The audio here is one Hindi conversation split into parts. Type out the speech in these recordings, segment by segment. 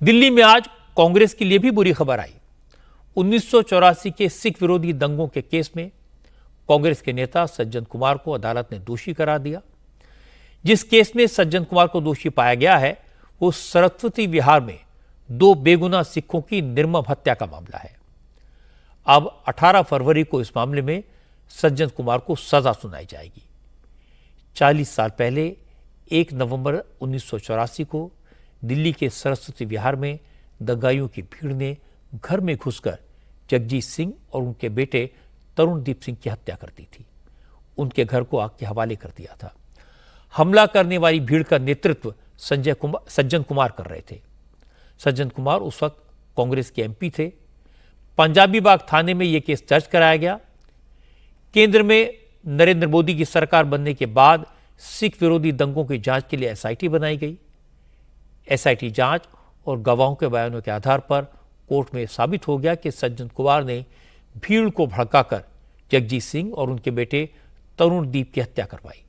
दिल्ली में आज कांग्रेस के लिए भी बुरी खबर आई। 1984 के सिख विरोधी दंगों के केस में कांग्रेस के नेता सज्जन कुमार को अदालत ने दोषी करार दिया। जिस केस में सज्जन कुमार को दोषी पाया गया है वो सरस्वती विहार में 2 बेगुनाह सिखों की निर्मम हत्या का मामला है। अब 18 फरवरी को इस मामले में सज्जन कुमार को सजा सुनाई जाएगी। 40 साल पहले 1 नवंबर 1984 को दिल्ली के सरस्वती विहार में दंगाइयों की भीड़ ने घर में घुसकर जगजीत सिंह और उनके बेटे तरुणदीप सिंह की हत्या कर दी थी। उनके घर को आग के हवाले कर दिया था। हमला करने वाली भीड़ का नेतृत्व सज्जन कुमार कर रहे थे। सज्जन कुमार उस वक्त कांग्रेस के एमपी थे। पंजाबी बाग थाने में यह केस दर्ज कराया गया। केंद्र में नरेंद्र मोदी की सरकार बनने के बाद सिख विरोधी दंगों की जांच के लिए एसआईटी बनाई गई। एसआईटी जांच और गवाहों के बयानों के आधार पर कोर्ट में साबित हो गया कि सज्जन कुमार ने भीड़ को भड़काकर जगजीत सिंह और उनके बेटे तरुणदीप की हत्या करवाई।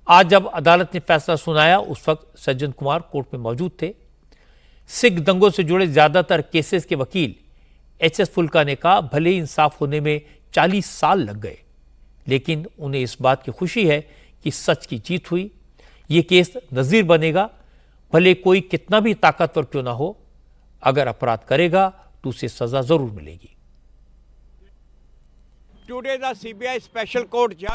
आज जब अदालत ने फैसला सुनाया उस वक्त सज्जन कुमार कोर्ट में मौजूद थे। सिख दंगों से जुड़े ज्यादातर केसेस के वकील एचएस फुल्का ने कहा भले ही इंसाफ होने में 40 साल लग गए, लेकिन उन्हें इस बात की खुशी है कि सच की जीत हुई। ये केस नजीर बनेगा। भले कोई कितना भी ताकतवर क्यों ना हो, अगर अपराध करेगा तो उसे सजा जरूर मिलेगी।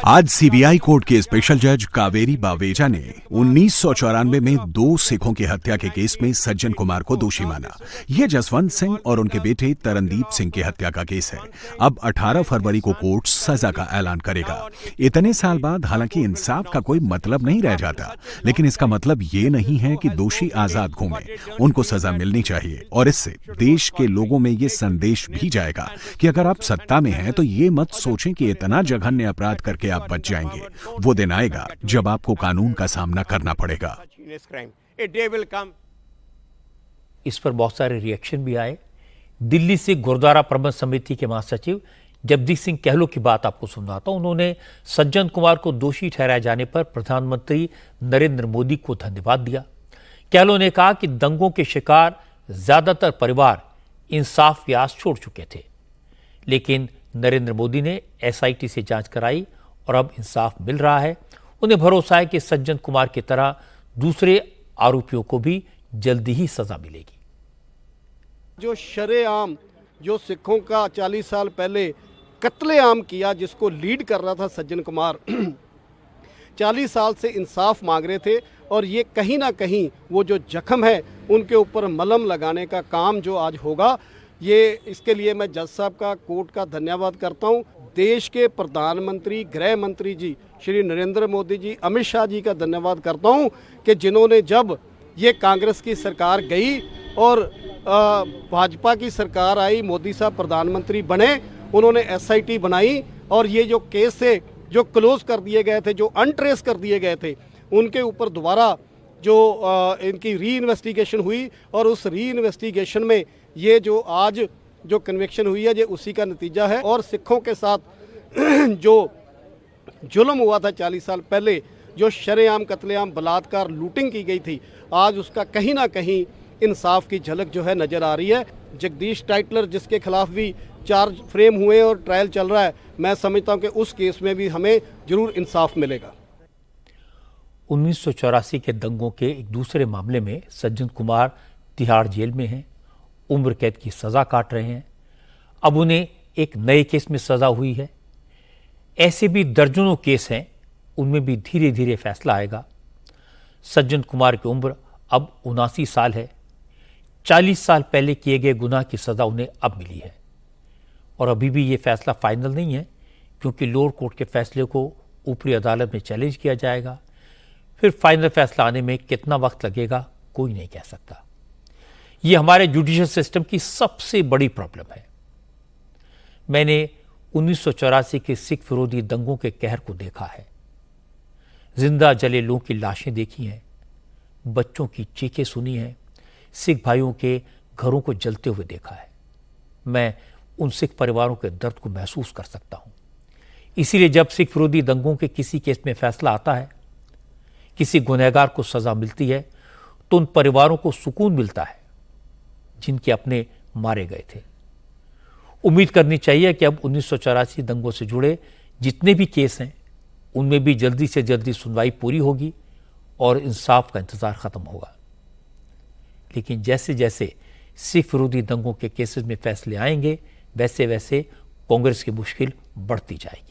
आज सीबीआई कोर्ट के स्पेशल जज कावेरी बावेजा ने 1994 में 2 सिखों की हत्या के केस में सज्जन कुमार को दोषी माना। यह जसवंत सिंह और उनके बेटे तरनदीप सिंह की हत्या का केस है। अब 18 फरवरी को कोर्ट सजा का ऐलान करेगा। इतने साल बाद हालांकि इंसाफ का कोई मतलब नहीं रह जाता, लेकिन इसका मतलब ये नहीं है कि दोषी आजाद घूमे। उनको सजा मिलनी चाहिए और इससे देश के लोगों में ये संदेश भी जाएगा कि अगर आप सत्ता में हैं तो ये मत सोचें कि इतना जघन्य अपराध करके आप बच जाएंगे। वो दिन आएगा जब आपको कानून का सामना करना पड़ेगा। इस पर बहुत सारे रिएक्शन भी आए। दिल्ली से गुरुद्वारा प्रबंध समिति के महासचिव जगदीश सिंह कहलो की बात आपको सुनाता हूं। उन्होंने सज्जन कुमार को दोषी ठहराए जाने पर प्रधानमंत्री नरेंद्र मोदी को धन्यवाद दिया। कहलो ने कहा कि दंगों के शिकार ज्यादातर परिवार इंसाफ की आस छोड़ चुके थे, लेकिन नरेंद्र मोदी ने एसआईटी से जांच कराई और अब इंसाफ मिल रहा है। उन्हें भरोसा है कि सज्जन कुमार की तरह दूसरे आरोपियों को भी जल्दी ही सजा मिलेगी। जो शरेआम जो सिखों का 40 साल पहले कत्लेआम किया, जिसको लीड कर रहा था सज्जन कुमार 40 साल से इंसाफ मांग रहे थे और ये कहीं ना कहीं वो जो जख्म है उनके ऊपर मलहम लगाने का काम जो आज होगा, ये इसके लिए मैं जज साहब का, कोर्ट का धन्यवाद करता हूँ। देश के प्रधानमंत्री, गृह मंत्री जी श्री नरेंद्र मोदी जी, अमित शाह जी का धन्यवाद करता हूँ कि जिन्होंने जब ये कांग्रेस की सरकार गई और भाजपा की सरकार आई, मोदी साहब प्रधानमंत्री बने, उन्होंने एसआईटी बनाई और ये जो केस थे जो क्लोज कर दिए गए थे, जो अनट्रेस कर दिए गए थे, उनके ऊपर दोबारा जो इनकी री इन्वेस्टिगेशन हुई और उस री इन्वेस्टिगेशन में ये जो आज जो कन्विक्शन हुई है ये उसी का नतीजा है। और सिखों के साथ जो जुल्म हुआ था 40 साल पहले, जो शरेआम कत्लेआम बलात्कार लूटिंग की गई थी, आज उसका कहीं ना कहीं इंसाफ की झलक जो है नज़र आ रही है। जगदीश टाइटलर जिसके खिलाफ भी चार्ज फ्रेम हुए और ट्रायल चल रहा है, मैं समझता हूँ कि उस केस में भी हमें जरूर इंसाफ मिलेगा। 1984 के दंगों के एक दूसरे मामले में सज्जन कुमार तिहाड़ जेल में हैं, उम्र कैद की सजा काट रहे हैं। अब उन्हें एक नए केस में सजा हुई है। ऐसे भी दर्जनों केस हैं, उनमें भी धीरे धीरे फैसला आएगा। सज्जन कुमार की उम्र अब 79 साल है। 40 साल पहले किए गए गुनाह की सजा उन्हें अब मिली है और अभी भी ये फैसला फाइनल नहीं है, क्योंकि लोअर कोर्ट के फैसले को ऊपरी अदालत में चैलेंज किया जाएगा। फिर फाइनल फैसला आने में कितना वक्त लगेगा कोई नहीं कह सकता। यह हमारे जुडिशियल सिस्टम की सबसे बड़ी प्रॉब्लम है। मैंने 1984 के सिख विरोधी दंगों के कहर को देखा है। जिंदा जले लोगों की लाशें देखी हैं, बच्चों की चीखें सुनी हैं, सिख भाइयों के घरों को जलते हुए देखा है। मैं उन सिख परिवारों के दर्द को महसूस कर सकता हूं। इसीलिए जब सिख विरोधी दंगों के किसी केस में फैसला आता है, किसी गुनहगार को सजा मिलती है, तो उन परिवारों को सुकून मिलता है जिनके अपने मारे गए थे। उम्मीद करनी चाहिए कि अब 1984 दंगों से जुड़े जितने भी केस हैं उनमें भी जल्दी से जल्दी सुनवाई पूरी होगी और इंसाफ का इंतजार खत्म होगा। लेकिन जैसे जैसे सिख विरोधी दंगों के केसेस में फैसले आएंगे वैसे वैसे कांग्रेस की मुश्किल बढ़ती जाएगी।